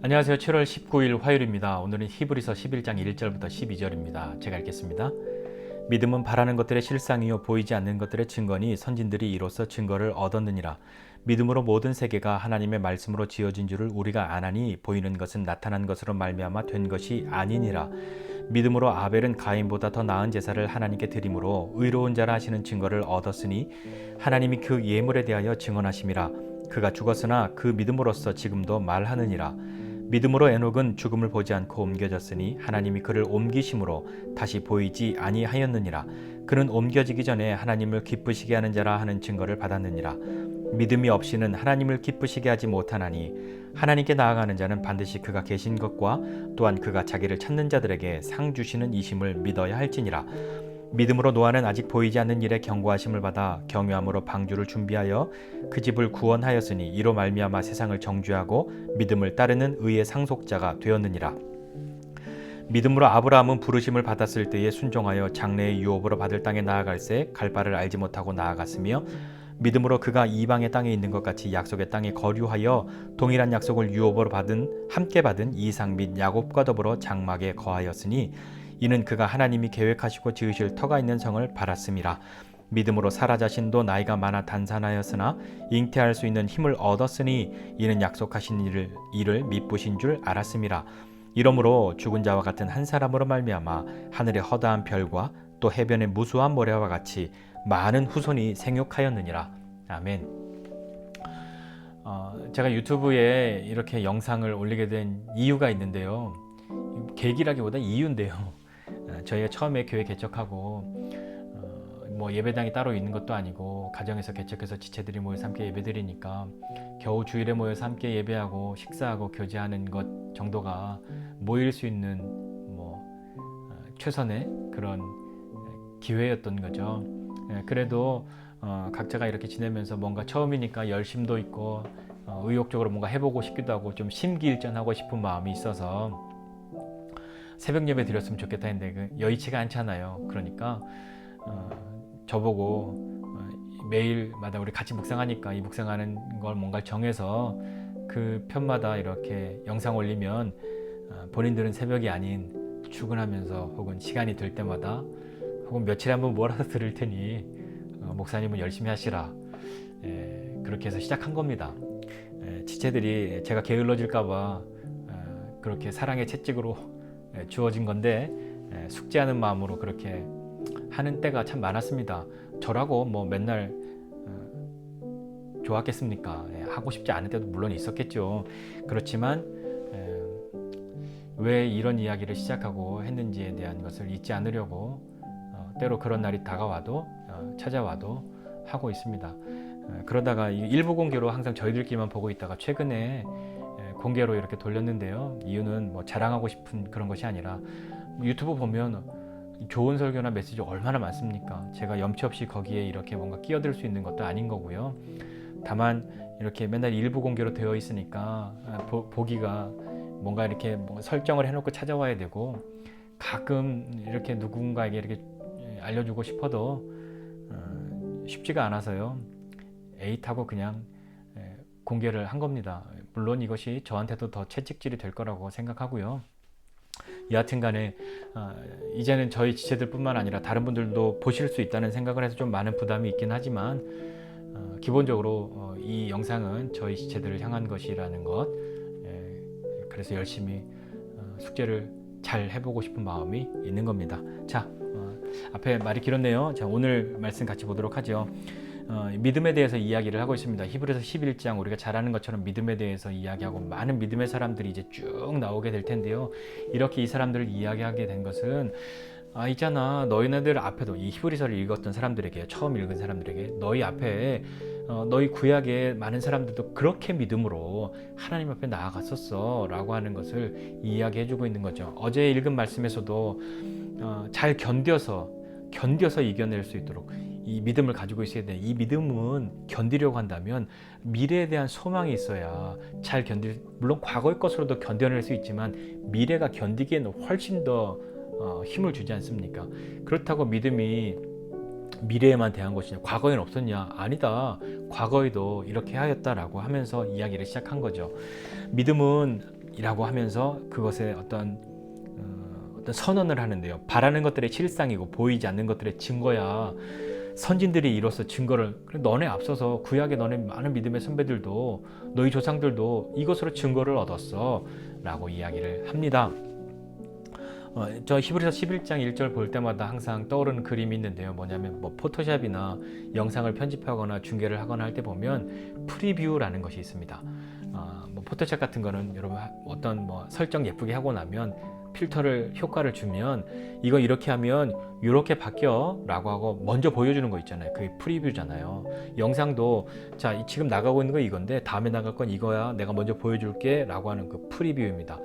안녕하세요. 7월 19일 화요일입니다. 오늘은 히브리서 11장 1절부터 12절입니다. 제가 읽겠습니다. 믿음은 바라는 것들의 실상이요 보이지 않는 것들의 증거니 선진들이 이로써 증거를 얻었느니라. 믿음으로 모든 세계가 하나님의 말씀으로 지어진 줄을 우리가 아나니 보이는 것은 나타난 것으로 말미암아 된 것이 아니니라. 믿음으로 아벨은 가인보다 더 나은 제사를 하나님께 드림으로 의로운 자라 하시는 증거를 얻었으니 하나님이 그 예물에 대하여 증언하심이라. 그가 죽었으나 그 믿음으로써 지금도 말하느니라. 믿음으로 에녹은 죽음을 보지 않고 옮겨졌으니 하나님이 그를 옮기심으로 다시 보이지 아니하였느니라. 그는 옮겨지기 전에 하나님을 기쁘시게 하는 자라 하는 증거를 받았느니라. 믿음이 없이는 하나님을 기쁘시게 하지 못하나니 하나님께 나아가는 자는 반드시 그가 계신 것과 또한 그가 자기를 찾는 자들에게 상 주시는 이심을 믿어야 할지니라. 믿음으로 노아는 아직 보이지 않는 일에 경고하심을 받아 경유함으로 방주를 준비하여 그 집을 구원하였으니 이로 말미암아 세상을 정죄하고 믿음을 따르는 의의 상속자가 되었느니라. 믿음으로 아브라함은 부르심을 받았을 때에 순종하여 장래의 유업으로 받을 땅에 나아갈새 갈 바를 알지 못하고 나아갔으며 믿음으로 그가 이방의 땅에 있는 것 같이 약속의 땅에 거류하여 동일한 약속을 유업으로 함께 받은 이삭 및 야곱과 더불어 장막에 거하였으니 이는 그가 하나님이 계획하시고 지으실 터가 있는 성을 바랐음이라. 믿음으로 사라 자신도 나이가 많아 단산하였으나 잉태할 수 있는 힘을 얻었으니 이는 약속하신 일을 미쁘신 줄 알았음이라. 이러므로 죽은 자와 같은 한 사람으로 말미암아 하늘의 허다한 별과 또 해변의 무수한 모래와 같이 많은 후손이 생육하였느니라. 아멘. 제가 유튜브에 이렇게 영상을 올리게 된 이유가 있는데요. 계기라기보다 이유인데요. 저희가 처음에 교회 개척하고 뭐 예배당이 따로 있는 것도 아니고 가정에서 개척해서 지체들이 모여서 함께 예배드리니까 겨우 주일에 모여서 함께 예배하고 식사하고 교제하는 것 정도가 모일 수 있는 뭐 최선의 그런 기회였던 거죠. 그래도 각자가 이렇게 지내면서 뭔가 처음이니까 열심도 있고 의욕적으로 뭔가 해보고 싶기도 하고 좀 심기일전하고 싶은 마음이 있어서 새벽 예배 드렸으면 좋겠다 했는데 여의치가 않잖아요. 그러니까 저보고 매일마다 우리 같이 묵상하니까 이 묵상하는 걸 뭔가 정해서 그 편마다 이렇게 영상 올리면 본인들은 새벽이 아닌 출근하면서 혹은 시간이 될 때마다 혹은 며칠에 한번 몰아서 들을 테니 목사님은 열심히 하시라. 그렇게 해서 시작한 겁니다. 지체들이 제가 게을러질까봐 그렇게 사랑의 채찍으로 주어진 건데 숙제하는 마음으로 그렇게 하는 때가 참 많았습니다. 저라고 뭐 맨날 좋았겠습니까? 하고 싶지 않은 때도 물론 있었겠죠. 그렇지만 왜 이런 이야기를 시작하고 했는지에 대한 것을 잊지 않으려고 때로 그런 날이 다가와도 찾아와도 하고 있습니다. 그러다가 일부 공개로 항상 저희들끼리만 보고 있다가 최근에 공개로 이렇게 돌렸는데요. 이유는 뭐 자랑하고 싶은 그런 것이 아니라 유튜브 보면 좋은 설교나 메시지 얼마나 많습니까? 제가 염치 없이 거기에 이렇게 뭔가 끼어들 수 있는 것도 아닌 거고요. 다만 이렇게 맨날 일부 공개로 되어 있으니까 보기가 뭔가 이렇게 뭔가 설정을 해놓고 찾아와야 되고 가끔 이렇게 누군가에게 이렇게 알려주고 싶어도 쉽지가 않아서요. 에잇하고 그냥 공개를 한 겁니다. 물론 이것이 저한테도 더 채찍질이 될 거라고 생각하고요. 여하튼 간에 이제는 저희 지체들 뿐만 아니라 다른 분들도 보실 수 있다는 생각을 해서 좀 많은 부담이 있긴 하지만 기본적으로 이 영상은 저희 지체들을 향한 것이라는 것, 그래서 열심히 숙제를 잘 해보고 싶은 마음이 있는 겁니다. 자, 앞에 말이 길었네요. 자, 오늘 말씀 같이 보도록 하죠. 믿음에 대해서 이야기를 하고 있습니다. 히브리서 11장 우리가 잘 아는 것처럼 믿음에 대해서 이야기하고 많은 믿음의 사람들이 이제 쭉 나오게 될 텐데요. 이렇게 이 사람들을 이야기하게 된 것은 있잖아, 너희네들 앞에도 이 히브리서를 읽었던 사람들에게, 처음 읽은 사람들에게 너희 앞에 너희 구약의 많은 사람들도 그렇게 믿음으로 하나님 앞에 나아갔었어 라고 하는 것을 이야기해주고 있는 거죠. 어제 읽은 말씀에서도 잘 견뎌서 이겨낼 수 있도록 이 믿음을 가지고 있어야 돼. 이 믿음은 견디려고 한다면 미래에 대한 소망이 있어야 잘 물론 과거의 것으로도 견뎌낼 수 있지만 미래가 견디기에는 훨씬 더 힘을 주지 않습니까? 그렇다고 믿음이 미래에만 대한 것이냐, 과거에는 없었냐? 아니다. 과거에도 이렇게 하였다라고 하면서 이야기를 시작한 거죠. 믿음은 이라고 하면서 그것에 어떤 선언을 하는데요. 바라는 것들의 실상이고 보이지 않는 것들의 증거야. 선진들이 이로써 증거를, 너네 앞서서 구약의 너네 많은 믿음의 선배들도 너희 조상들도 이것으로 증거를 얻었어 라고 이야기를 합니다. 저 히브리서 11장 1절 볼 때마다 항상 떠오르는 그림이 있는데요. 뭐냐면 포토샵이나 영상을 편집하거나 중계를 하거나 할 때 보면 프리뷰라는 것이 있습니다. 포토샵 같은 거는 여러분 어떤 설정 예쁘게 하고 나면 필터를 효과를 주면 이거 이렇게 하면 이렇게 바뀌어 라고 하고 먼저 보여주는 거 있잖아요. 그게 프리뷰잖아요. 영상도 자 지금 나가고 있는 거 이건데 다음에 나갈 건 이거야, 내가 먼저 보여줄게 라고 하는 그 프리뷰입니다.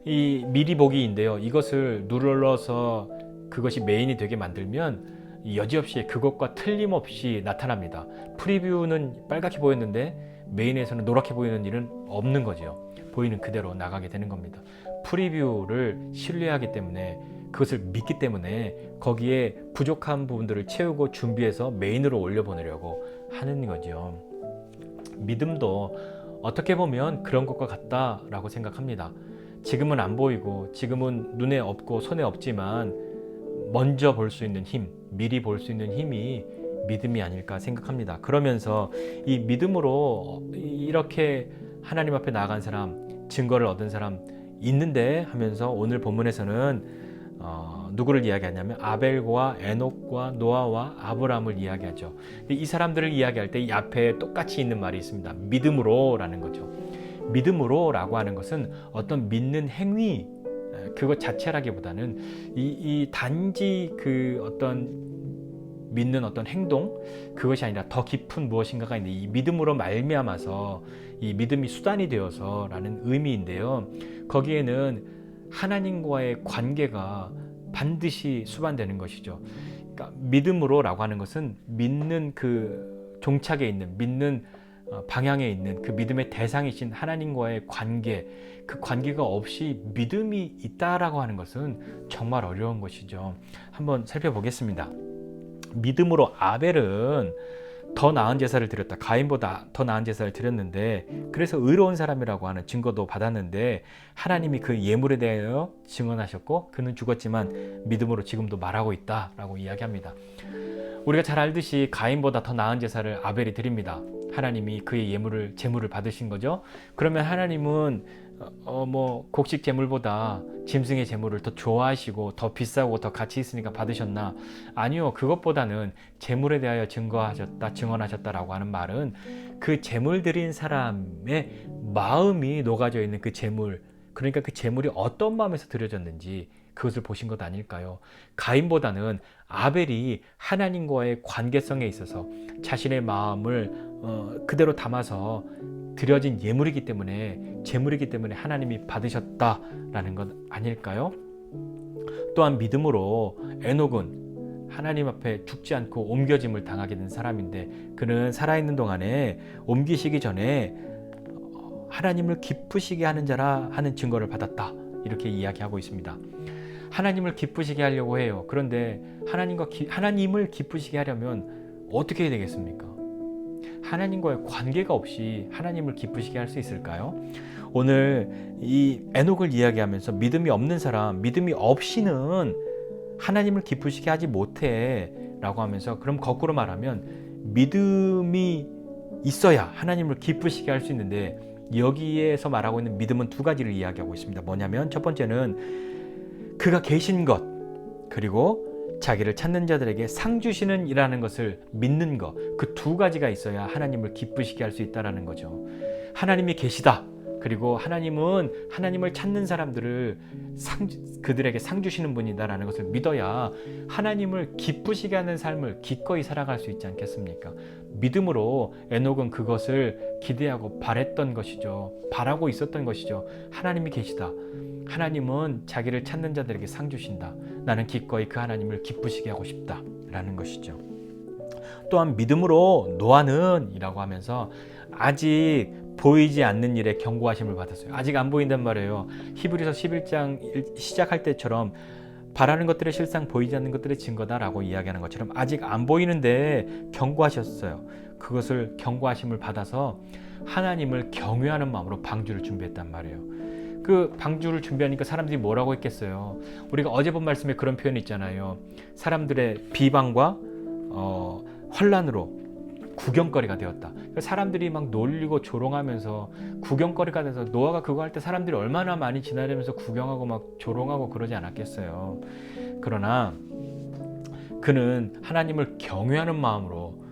이 미리 보기인데요. 이것을 눌러서 그것이 메인이 되게 만들면 여지없이 그것과 틀림없이 나타납니다. 프리뷰는 빨갛게 보였는데 메인에서는 노랗게 보이는 일은 없는 거죠. 보이는 그대로 나가게 되는 겁니다. 프리뷰를 신뢰하기 때문에, 그것을 믿기 때문에 거기에 부족한 부분들을 채우고 준비해서 메인으로 올려보내려고 하는 거죠. 믿음도 어떻게 보면 그런 것과 같다라고 생각합니다. 지금은 안 보이고 지금은 눈에 없고 손에 없지만 먼저 볼 수 있는 힘, 미리 볼 수 있는 힘이 믿음이 아닐까 생각합니다. 그러면서 이 믿음으로 이렇게 하나님 앞에 나아간 사람, 증거를 얻은 사람 있는데 하면서 오늘 본문에서는 누구를 이야기하냐면 아벨과 에녹과 노아와 아브라함을 이야기하죠. 이 사람들을 이야기할 때 이 앞에 똑같이 있는 말이 있습니다. 믿음으로라는 거죠. 믿음으로라고 하는 것은 어떤 믿는 행위, 그것 자체라기보다는 이 단지 그 어떤 믿는 어떤 행동, 그것이 아니라 더 깊은 무엇인가가 있는데, 이 믿음으로 말미암아서 이 믿음이 수단이 되어서라는 의미인데요. 거기에는 하나님과의 관계가 반드시 수반되는 것이죠. 그러니까 믿음으로라고 하는 것은 믿는 그 종착에 있는, 믿는 방향에 있는 그 믿음의 대상이신 하나님과의 관계, 그 관계가 없이 믿음이 있다라고 하는 것은 정말 어려운 것이죠. 한번 살펴보겠습니다. 믿음으로 아벨은 더 나은 제사를 드렸다. 가인보다 더 나은 제사를 드렸는데, 그래서 의로운 사람이라고 하는 증거도 받았는데 하나님이 그 예물에 대하여 증언하셨고 그는 죽었지만 믿음으로 지금도 말하고 있다라고 이야기합니다. 우리가 잘 알듯이 가인보다 더 나은 제사를 아벨이 드립니다. 하나님이 그의 제물을 받으신 거죠. 그러면 하나님은 곡식 제물보다 짐승의 제물을 더 좋아하시고 더 비싸고 더 가치 있으니까 받으셨나? 아니요. 그것보다는 제물에 대하여 증언하셨다라고 하는 말은 그 제물 드린 사람의 마음이 녹아져 있는 그 제물, 그러니까 그 제물이 어떤 마음에서 드려졌는지 그것을 보신 것 아닐까요? 가인보다는 아벨이 하나님과의 관계성에 있어서 자신의 마음을 그대로 담아서 드려진 예물이기 때문에, 제물이기 때문에 하나님이 받으셨다라는 것 아닐까요? 또한 믿음으로 에녹은 하나님 앞에 죽지 않고 옮겨짐을 당하게 된 사람인데, 그는 살아있는 동안에 옮기시기 전에 하나님을 기쁘시게 하는 자라 하는 증거를 받았다, 이렇게 이야기하고 있습니다. 하나님을 기쁘시게 하려고 해요. 그런데 하나님을 기쁘시게 하려면 어떻게 해야 되겠습니까? 하나님과의 관계가 없이 하나님을 기쁘시게 할 수 있을까요? 오늘 이 에녹을 이야기하면서 믿음이 없는 사람, 믿음이 없이는 하나님을 기쁘시게 하지 못해 라고 하면서, 그럼 거꾸로 말하면 믿음이 있어야 하나님을 기쁘시게 할 수 있는데, 여기에서 말하고 있는 믿음은 두 가지를 이야기하고 있습니다. 뭐냐면 첫 번째는 그가 계신 것, 그리고 자기를 찾는 자들에게 상 주시는 이라는 것을 믿는 것, 그 두 가지가 있어야 하나님을 기쁘시게 할 수 있다는 거죠. 하나님이 계시다, 그리고 하나님은 하나님을 찾는 사람들을 그들에게 상 주시는 분이다라는 것을 믿어야 하나님을 기쁘시게 하는 삶을 기꺼이 살아갈 수 있지 않겠습니까? 믿음으로 에녹은 그것을 기대하고 바랬던 것이죠. 바라고 있었던 것이죠. 하나님이 계시다, 하나님은 자기를 찾는 자들에게 상 주신다, 나는 기꺼이 그 하나님을 기쁘시게 하고 싶다 라는 것이죠. 또한 믿음으로 노아는 이라고 하면서 아직 보이지 않는 일에 경고하심을 받았어요. 아직 안 보인단 말이에요. 히브리서 11장 시작할 때처럼 바라는 것들의 실상, 보이지 않는 것들의 증거다라고 이야기하는 것처럼 아직 안 보이는데 경고하셨어요. 그것을 경고하심을 받아서 하나님을 경외하는 마음으로 방주를 준비했단 말이에요. 그 방주를 준비하니까 사람들이 뭐라고 했겠어요. 우리가 어제 본 말씀에 그런 표현이 있잖아요. 사람들의 비방과 혼란으로 구경거리가 되었다. 사람들이 막 놀리고 조롱하면서 구경거리가 돼서, 노아가 그거 할 때 사람들이 얼마나 많이 지나다니면서 구경하고 막 조롱하고 그러지 않았겠어요. 그러나 그는 하나님을 경외하는 마음으로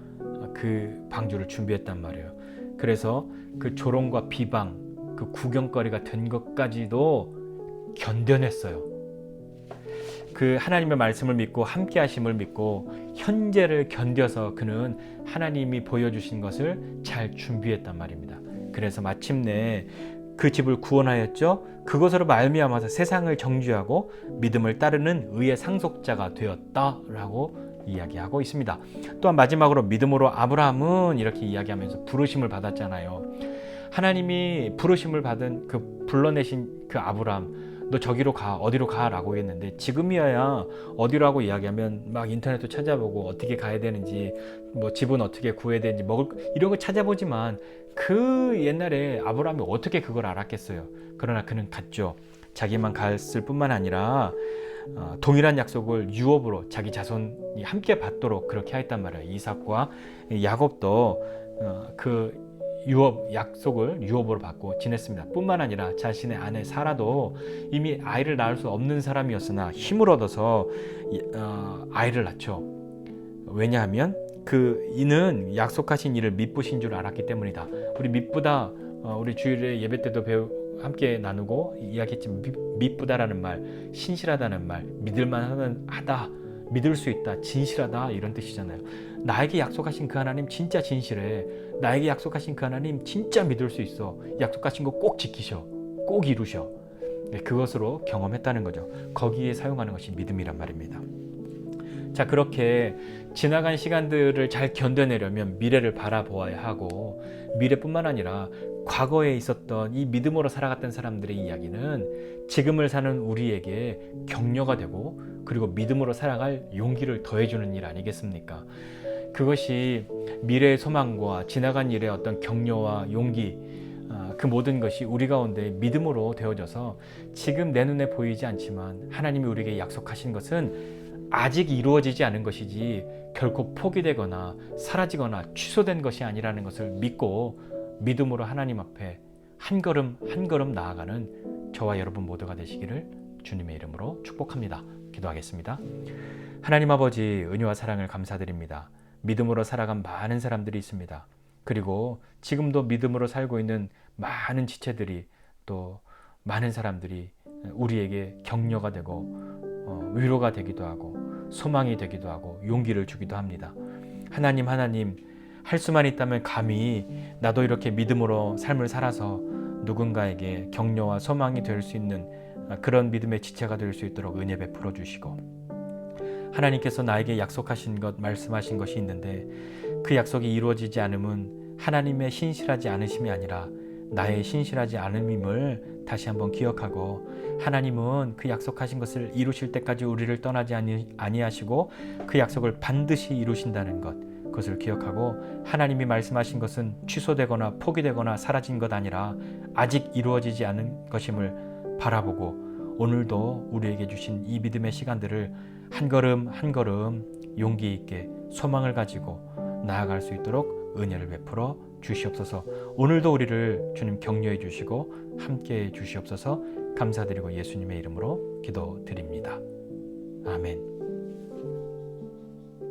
그 방주를 준비했단 말이에요. 그래서 그 조롱과 비방, 그 구경거리가 된 것까지도 견뎌냈어요. 그 하나님의 말씀을 믿고 함께 하심을 믿고 현재를 견뎌서 그는 하나님이 보여주신 것을 잘 준비했단 말입니다. 그래서 마침내 그 집을 구원하였죠. 그것으로 말미암아서 세상을 정죄하고 믿음을 따르는 의의 상속자가 되었다라고 이야기하고 있습니다. 또한 마지막으로 믿음으로 아브라함은 이렇게 이야기하면서 부르심을 받았잖아요. 하나님이 부르심을 받은 그 불러내신 그 아브라함, 너 저기로 가, 어디로 가 라고 했는데, 지금이어야 어디라고 이야기하면 막 인터넷도 찾아보고 어떻게 가야 되는지, 뭐 집은 어떻게 구해야 되는지, 먹을 이런 거 찾아보지만 그 옛날에 아브라함이 어떻게 그걸 알았겠어요. 그러나 그는 갔죠. 자기만 갔을 뿐만 아니라 동일한 약속을 유업으로 자기 자손이 함께 받도록 그렇게 하였단 말이에요. 이삭과 야곱도 그 유업 약속을 유업으로 받고 지냈습니다. 뿐만 아니라 자신의 아내 사라도 이미 아이를 낳을 수 없는 사람이었으나 힘을 얻어서 아이를 낳죠. 왜냐하면 이는 약속하신 일을 믿으신 줄 알았기 때문이다. 우리 믿부다, 우리 주일에 예배 때도 함께 나누고 이야기했지만, 믿부다라는 말, 신실하다는 말, 믿을만하다, 믿을 수 있다, 진실하다, 이런 뜻이잖아요. 나에게 약속하신 그 하나님 진짜 진실해. 나에게 약속하신 그 하나님 진짜 믿을 수 있어. 약속하신 거 꼭 지키셔. 꼭 이루셔. 그것으로 경험했다는 거죠. 거기에 사용하는 것이 믿음이란 말입니다. 자, 그렇게 지나간 시간들을 잘 견뎌내려면 미래를 바라보아야 하고, 미래뿐만 아니라 과거에 있었던 이 믿음으로 살아갔던 사람들의 이야기는 지금을 사는 우리에게 격려가 되고, 그리고 믿음으로 살아갈 용기를 더해주는 일 아니겠습니까? 그것이 미래의 소망과 지나간 일의 어떤 격려와 용기, 그 모든 것이 우리 가운데 믿음으로 되어져서 지금 내 눈에 보이지 않지만 하나님이 우리에게 약속하신 것은 아직 이루어지지 않은 것이지 결코 포기되거나 사라지거나 취소된 것이 아니라는 것을 믿고 믿음으로 하나님 앞에 한 걸음 한 걸음 나아가는 저와 여러분 모두가 되시기를 주님의 이름으로 축복합니다. 기도하겠습니다. 하나님 아버지, 은혜와 사랑을 감사드립니다. 믿음으로 살아간 많은 사람들이 있습니다. 그리고 지금도 믿음으로 살고 있는 많은 지체들이, 또 많은 사람들이 우리에게 격려가 되고 위로가 되기도 하고 소망이 되기도 하고 용기를 주기도 합니다. 하나님 할 수만 있다면 감히 나도 이렇게 믿음으로 삶을 살아서 누군가에게 격려와 소망이 될 수 있는 그런 믿음의 지체가 될 수 있도록 은혜 베풀어 주시고, 하나님께서 나에게 약속하신 것, 말씀하신 것이 있는데 그 약속이 이루어지지 않음은 하나님의 신실하지 않으심이 아니라 나의 신실하지 않음임을 다시 한번 기억하고, 하나님은 그 약속하신 것을 이루실 때까지 우리를 떠나지 아니하시고 그 약속을 반드시 이루신다는 것, 그것을 기억하고, 하나님이 말씀하신 것은 취소되거나 포기되거나 사라진 것 아니라 아직 이루어지지 않은 것임을 바라보고, 오늘도 우리에게 주신 이 믿음의 시간들을 한 걸음 한 걸음 용기 있게 소망을 가지고 나아갈 수 있도록 은혜를 베풀어 주시옵소서. 오늘도 우리를 주님 격려해 주시고 함께해 주시옵소서. 감사드리고 예수님의 이름으로 기도드립니다. 아멘.